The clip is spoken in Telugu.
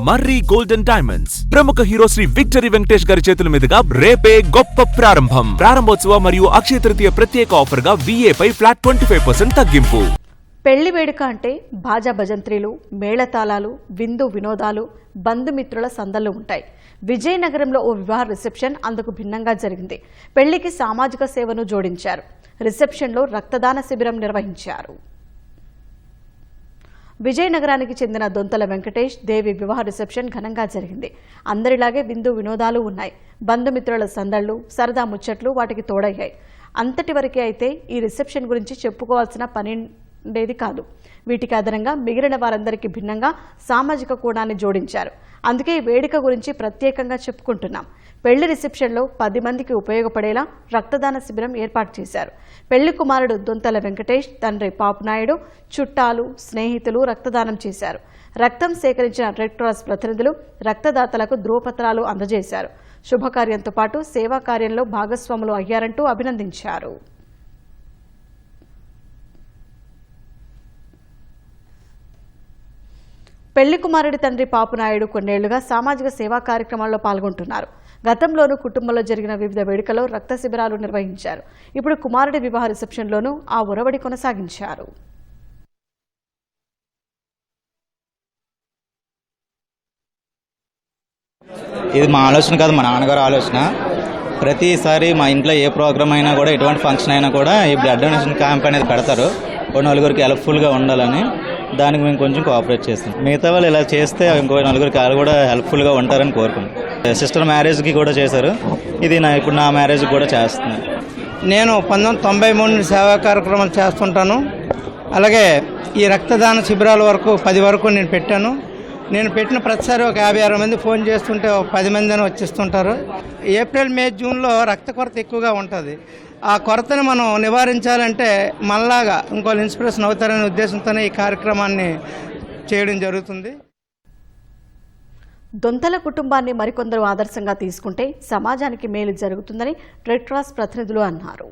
మర్రి గోల్డెన్ డైమండ్స్ ప్రముఖ హీరో శ్రీ విక్టరీ వెంకటేష్ గారి చేతుల మీదుగా రేపే గొప్ప ప్రారంభం. ప్రారంభోత్సవ మరియు అక్షయ తృతీయ ప్రత్యేక ఆఫర్ గా VA పై ఫ్లాట్ 25% తగ్గింపు. పెళ్లి వేడుక అంటే బాజా భజంత్రీలు, మేళతాళాలు, విందు వినోదాలు, బంధుమిత్రుల సందళ్లు ఉంటాయి. విజయనగరంలో ఓ వివాహ రిసెప్షన్ అందుకు భిన్నంగా జరిగింది. పెళ్లికి సామాజిక సేవను జోడించారు. రిసెప్షన్లో రక్తదాన శిబిరం నిర్వహించారు. విజయనగరానికి చెందిన దొంతల వెంకటేష్ దేవి వివాహ రిసెప్షన్ ఘనంగా జరిగింది. అందరిలాగే విందు వినోదాలు ఉన్నాయి. బంధుమిత్రుల సందళ్లు, సరదా ముచ్చట్లు వాటికి తోడయ్యాయి. అంతటి వరకే అయితే ఈ రిసెప్షన్ గురించి చెప్పుకోవాల్సిన పని ఉండేది కాదు. వీటికి అదనంగా మిగిలిన వారందరికీ భిన్నంగా సామాజిక కోణాన్ని జోడించారు. అందుకే ఈ వేడుక గురించి ప్రత్యేకంగా చెప్పుకుంటున్నాం. పెళ్లి రిసెప్షన్లో 10 మందికి ఉపయోగపడేలా రక్తదాన శిబిరం ఏర్పాటు చేశారు. పెళ్లి కుమారుడు దొంతల వెంకటేష్, తండ్రి పాపునాయుడు, చుట్టాలు, స్నేహితులు రక్తదానం చేశారు. రక్తం సేకరించిన రెడ్ క్రాస్ ప్రతినిధులు రక్తదాతలకు ధ్రువపత్రాలు అందజేశారు. శుభకార్యంతో పాటు సేవా కార్యంలో భాగస్వాములు అయ్యారంటూ అభినందించారు. పెళ్లి కుమారుడి తండ్రి పాపునాయుడు కొన్నేళ్లుగా సామాజిక సేవా కార్యక్రమాల్లో పాల్గొంటున్నారు. గతంలోనూ కుటుంబంలో జరిగిన వివిధ వేడుకల్లో రక్త శిబిరాలు నిర్వహించారు. ఇప్పుడు కుమారుడి వివాహ రిసెప్షన్లోనూ ఆ ఒరవడి కొనసాగించారు. ఇది మా ఆలోచన కాదు, మా నాన్నగారు ఆలోచన. ప్రతిసారి మా ఇంట్లో ఏ ప్రోగ్రామ్ అయినా కూడా, ఎటువంటి ఫంక్షన్ అయినా కూడా ఈ బ్లడ్ డొనేషన్ క్యాంప్ అనేది పెడతారు. నలుగురికి హెల్ప్ఫుల్గా ఉండాలని. దానికి మేము కొంచెం కోఆపరేట్ చేస్తాం. మిగతా వాళ్ళు ఇలా చేస్తే ఇంకో నలుగురికి వాళ్ళు కూడా హెల్ప్ఫుల్గా ఉంటారని కోరుకుంటాం. సిస్టర్ మ్యారేజ్కి కూడా చేశారు. ఇది ఇప్పుడు నా మ్యారేజ్కి కూడా చేస్తున్నాను. నేను 1993 సేవా కార్యక్రమాలు చేస్తుంటాను. అలాగే ఈ రక్తదాన శిబిరాల వరకు 10 వరకు నేను పెట్టాను. నేను పెట్టిన ప్రతిసారి ఒక 50-60 మంది ఫోన్ చేస్తుంటే 10 మంది అని వచ్చిస్తుంటారు. ఏప్రిల్, మే, జూన్లో రక్త కొరత ఎక్కువగా ఉంటుంది. ఆ కొరతను మనం నివారించాలంటే మనలాగా ఇంకోళ్ళు ఇన్స్పిరేషన్ అవుతారనే ఉద్దేశంతోనే ఈ కార్యక్రమాన్ని చేయడం జరుగుతుంది. దొంతల కుటుంబాన్ని మరికొందరు ఆదర్శంగా తీసుకుంటే సమాజానికి మేలు జరుగుతుందని రెడ్ క్రాస్ ప్రతినిధులు అన్నారు.